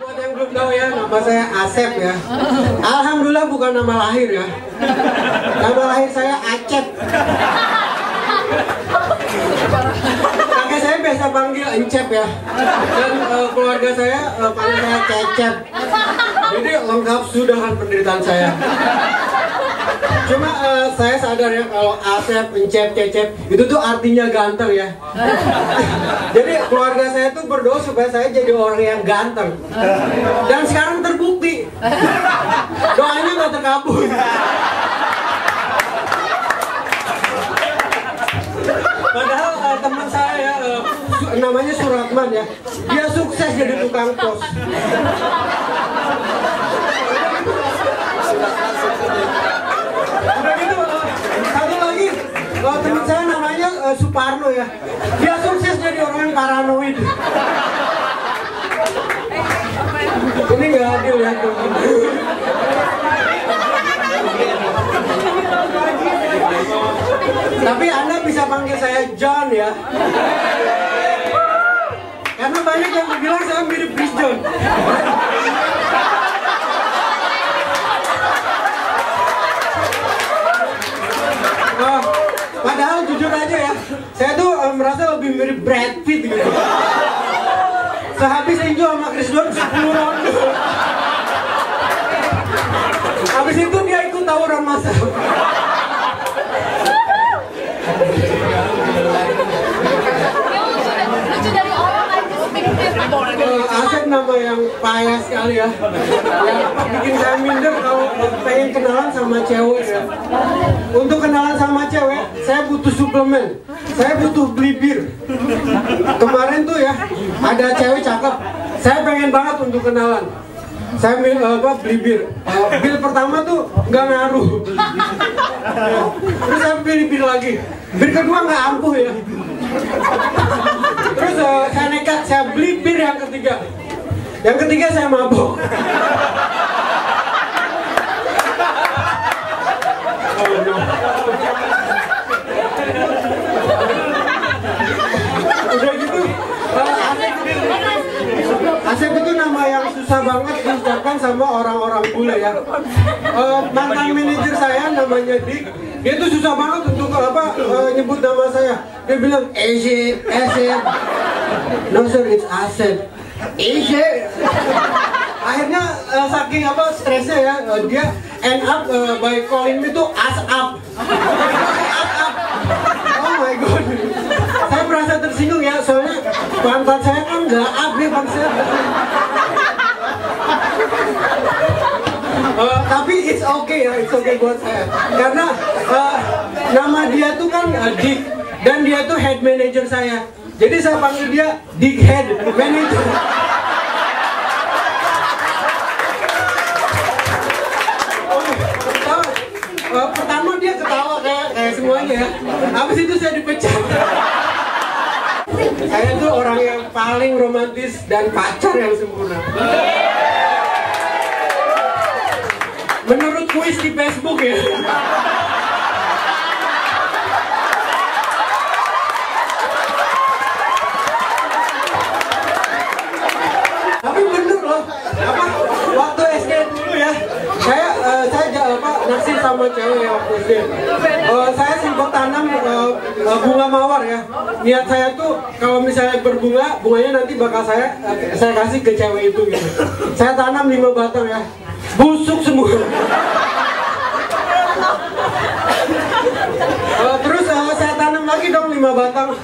Buat yang belum tahu ya, nama saya Asep ya. Alhamdulillah bukan nama lahir ya. Nama lahir saya Acep. Kakek saya biasa panggil Encep ya. Dan keluarga saya panggil saya Cecep. Jadi lengkap sudah kan penderitaan saya. Cuma saya sadar ya kalau Asep, Encep, Cecep itu tuh artinya ganteng ya. Jadi keluarga saya tuh berdoa supaya saya jadi orang yang ganteng. Dan sekarang terbukti. Doanya nggak terkabul. Padahal teman saya namanya Suratman ya. Dia sukses jadi tukang pos. Udah gitu, satu lagi teman saya namanya Suparno ya. Dia sukses jadi orang yang paranoid. Ini nggak adil ya. Tapi Anda bisa panggil saya John ya. Karena banyak yang bilang saya mirip Chris John. Padahal jujur aja ya, saya tuh merasa lebih mirip Brad Pitt gitu. Sehabis tinju sama Chris John 10 round. Habis itu dia ikut tawuran massal. Asep nama yang payah sekali ya. Yang bikin saya minder kalau pengen kenalan sama cewek ya. Untuk kenalan sama cewek, saya butuh suplemen. Saya butuh beli bir. Kemarin tuh ya, ada cewek cakep. Saya pengen banget untuk kenalan. Saya beli bir. Bir pertama tuh nggak ngaruh. Terus saya beli bir lagi. Bir kedua nggak ampuh ya. Terus saya nekat, saya beli bir yang ketiga. Yang ketiga saya mabok. Oh no. Udah gitu, Asep itu nama yang susah banget diucapkan sama orang-orang bule ya. Mantan manajer saya namanya Dick. Dia tuh susah banget untuk nyebut nama saya. Dia bilang Asep. No sir, it's Asep. Asep. Akhirnya saking stresnya ya, dia end up by calling me tuh Asap. Asap. Oh my god. Saya merasa tersinggung ya, soalnya pantat saya kan nggak update pantat. Tapi it's okay ya, it's okay buat saya. Karena nama dia tuh kan Dick, dan dia tuh head manager saya. Jadi saya panggil dia Dick Head Manager. Pertama dia ketawa kayak semuanya ya. Habis itu saya dipecat. Saya tuh orang yang paling romantis dan pacar yang sempurna. Menurut kuis di Facebook ya. Tapi bener loh, waktu SD dulu ya, saya naksir sama cewek ya waktu SD. Saya sempat tanam bunga mawar ya. Niat saya tuh kalau misalnya berbunga, bunganya nanti bakal saya kasih ke cewek itu gitu. Saya tanam 5 batang ya, busuk semua. Terus saya tanam lagi dong 5 batang,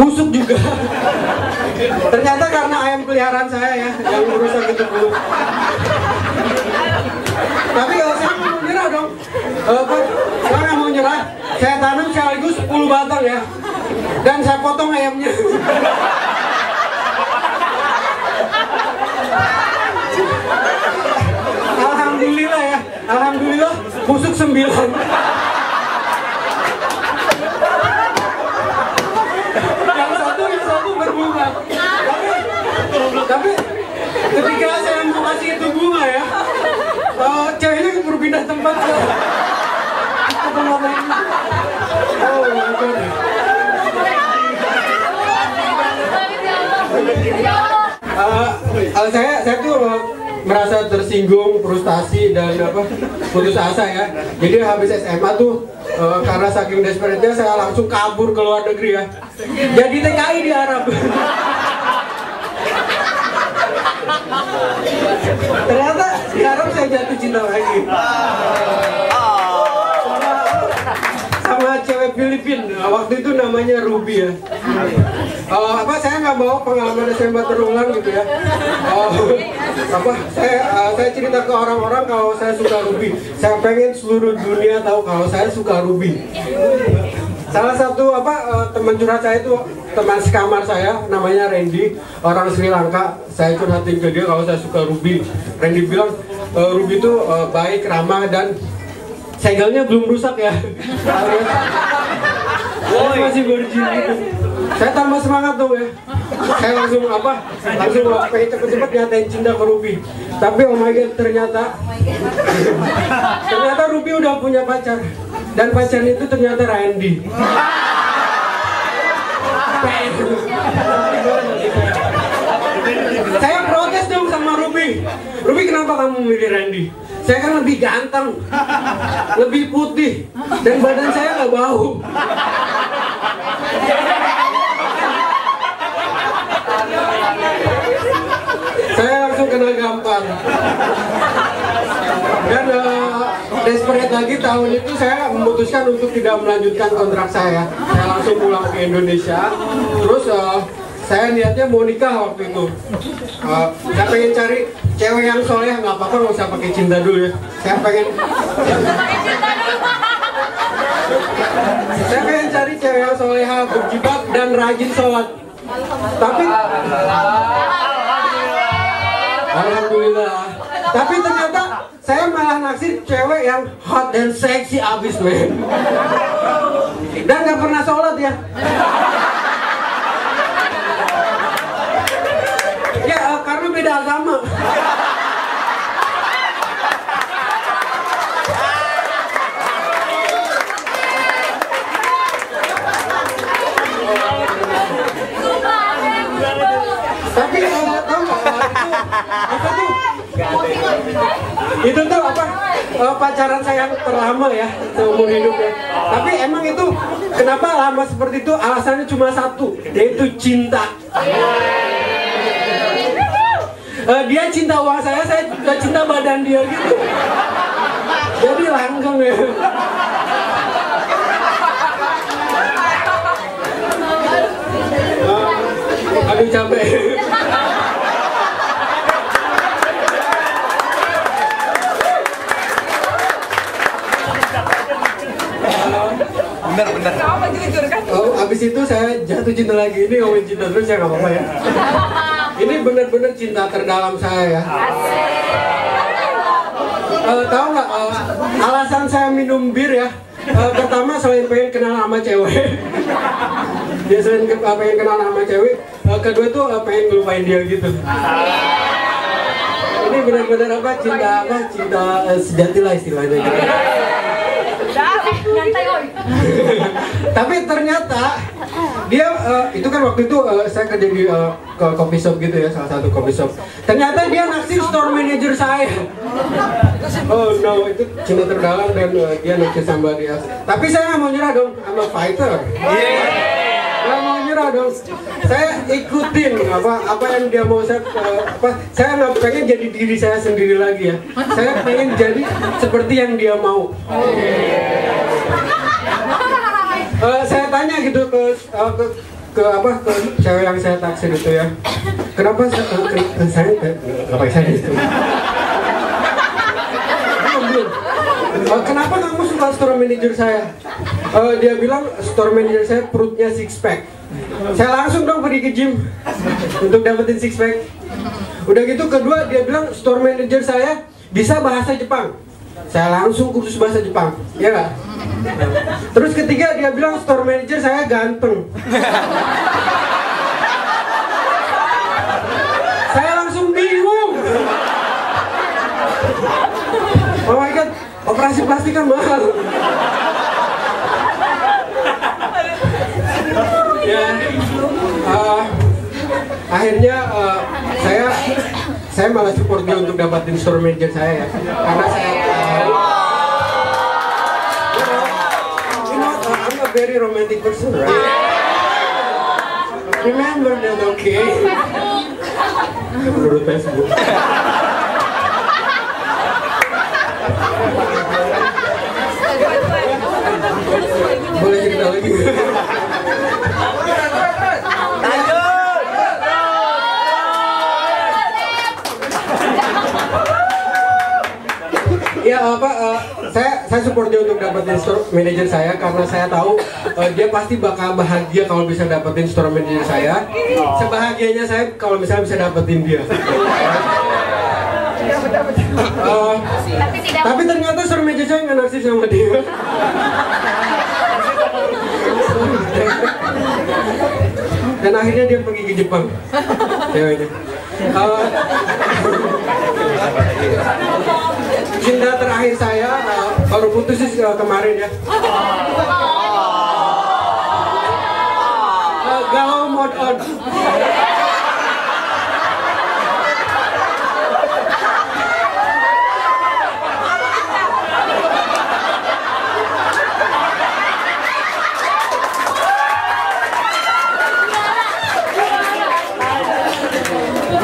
busuk juga. Ternyata karena ayam peliharaan saya ya yang merusak itu dulu. Tapi saya nggak mau nyerah dong. Saya nggak mau nyerah. Saya tanam sekaligus 10 batang ya, dan saya potong ayamnya. Alhamdulillah ya, alhamdulillah busuk 9. Yang satu berbunga. Tapi ketika saya mau kasih itu bunga ya, ceweknya keburu pindah tempat. saya tuh merasa tersinggung, frustasi dan putus asa ya. Jadi habis SMA tuh karena saking desperate-nya saya langsung kabur ke luar negeri ya. Jadi TKI di Arab. Ternyata di Arab saya jatuh cinta lagi. Sama cewek Filipin, waktu itu namanya Ruby ya. Saya nggak mau pengalaman SMA terulang gitu ya. Saya cerita ke orang-orang kalau saya suka Ruby. Saya pengen seluruh dunia tahu kalau saya suka Ruby. Salah satu teman curhat saya itu teman sekamar saya, namanya Randy, orang Sri Lanka. Saya curhatin ke dia kalau saya suka Ruby. Randy bilang Ruby itu baik, ramah dan segelnya belum rusak ya. Masih virgin gitu. Saya tambah semangat dong ya. Saya langsung pengen cepet-cepet nyatain cinta ke Ruby. Tapi oh my god, ternyata Ruby udah punya pacar. Dan pacarnya itu ternyata Randy. Saya protes dong sama Ruby. Ruby, kenapa kamu milih Randy? Saya kan lebih ganteng, lebih putih, dan badan saya nggak bau. Saya langsung kena gampang. Dan desperate lagi tahun itu saya memutuskan untuk tidak melanjutkan kontrak saya. Saya langsung pulang ke Indonesia. Terus saya niatnya mau nikah waktu itu. Saya pengen cari cewek yang soleh, nggak apa-apa, nggak usah pakai cinta dulu ya. Saya pengen cari cewek yang soleha, berjibak dan rajin sholat. Tapi alhamdulillah. Tapi ternyata saya malah naksir cewek yang hot dan seksi abis, men. Dan nggak pernah sholat ya. Karena beda agama. Tapi tahu itu tuh pacaran saya yang terlama ya seumur hidup ya. Tapi emang itu kenapa lama seperti itu? Alasannya cuma satu, yaitu cinta. Dia cinta uang saya juga cinta badan dia gitu. Jadi langgeng ya. Aduh capek. Bener. Abis itu saya jatuh cinta lagi. Ini ngomongin cinta terus ya nggak apa-apa ya. Ini bener-bener cinta terdalam saya ya. Tahu nggak alasan saya minum bir ya? Pertama selain pengen kenal sama cewek. Dia selain pengen kenal sama cewek. Kedua tuh pengen ngelupain dia gitu. Ini benar-benar cinta sejati lah istilahnya gitu. Tapi ternyata dia itu kan waktu itu saya kerja di ke coffee shop gitu ya, salah satu coffee shop. Ternyata dia naksir store manager saya. Oh no, itu cinta terdalam dan dia naksir sama dia. Tapi saya nggak mau nyerah dong, I'm a fighter. Nggak mau nyerah dong. Saya ikutin apa yang dia mau. Saya nggak pengen jadi diri saya sendiri lagi ya. Saya pengen jadi seperti yang dia mau. Saya tanya gitu ke cewek yang saya taksir itu ya, kenapa saya gitu? Kenapa kamu suka store manager saya? Dia bilang store manager saya perutnya six pack. Saya langsung dong pergi ke gym untuk dapetin six pack. Udah gitu kedua dia bilang store manager saya bisa bahasa Jepang. Saya langsung kursus bahasa Jepang, ya nggak? Terus ketiga dia bilang store manager saya ganteng. Saya langsung bingung. Oh my god, operasi plastik kan mahal. Ya, akhirnya saya saya malah support dia untuk dapatin store manager saya ya, karena saya I'm a very romantic person, right? Remember that, okay? Menurut Facebook. Boleh cerita lagi? Ya saya support dia untuk dapetin store manager saya karena saya tahu dia pasti bakal bahagia kalau bisa dapetin store manager saya. Sebahagianya saya kalau misalnya bisa dapetin dia. Tapi ternyata store manager saya nggak naksir sama dia. Dan akhirnya dia pergi ke Jepang. Ceweknya. Cinta terakhir saya baru putus sih kemarin ya. Galau mode on.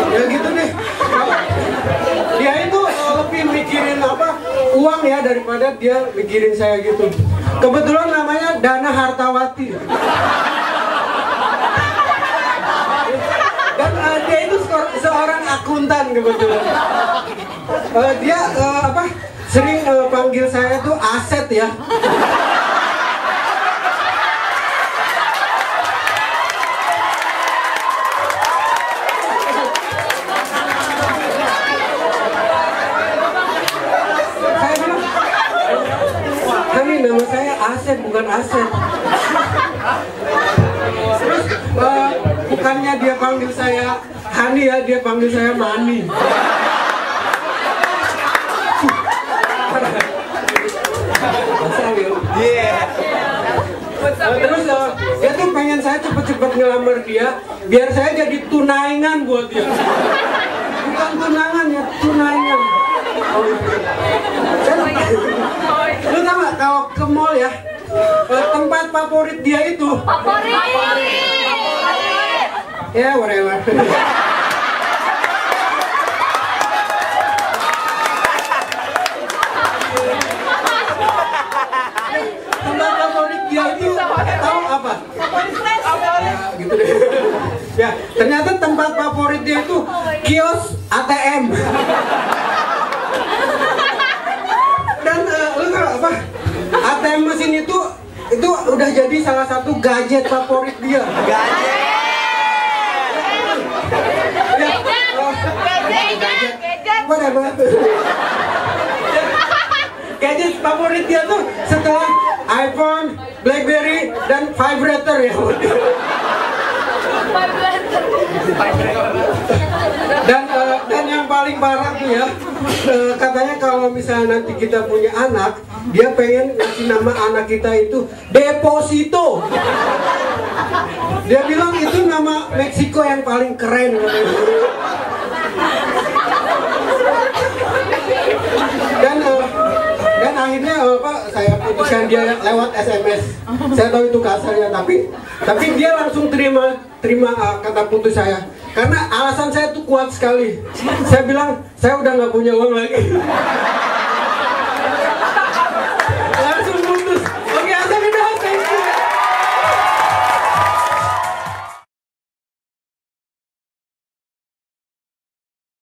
Ya gitu deh. Dia itu lebih mikirin uang ya daripada dia mikirin saya gitu. Kebetulan namanya Dana Hartawati. Dan dia itu seorang akuntan kebetulan. Dia sering panggil saya tuh Aset ya. Nama saya Aset, bukan Aset. Terus bukannya dia panggil saya Hani ya, dia panggil saya Mani. Terus dia tuh pengen saya cepet-cepet ngelamar dia, biar saya jadi tunaingan buat dia. Bukan tunangan ya, tunaingan. Lu tau gak kalau ke mall ya, tempat favorit dia itu favorit. Ya whatever. Tempat favorit dia itu tahu apa? Ya, gitu deh. Ya, ternyata tempat favorit dia itu kios ATM. ATM mesin itu udah jadi salah satu gadget favorit dia. Gadget. Gadget favorit dia tuh setelah iPhone, BlackBerry, dan vibrator ya. Dan yang paling parah tuh ya, katanya kalau misalnya nanti kita punya anak, dia pengen ngasih nama anak kita itu Deposito. Dia bilang itu nama Meksiko yang paling keren. Dan akhirnya saya putuskan dia lewat SMS. Saya tahu itu kasarnya, tapi dia langsung terima kata putus saya. Karena alasan saya tuh kuat sekali. Saya bilang saya udah nggak punya uang lagi.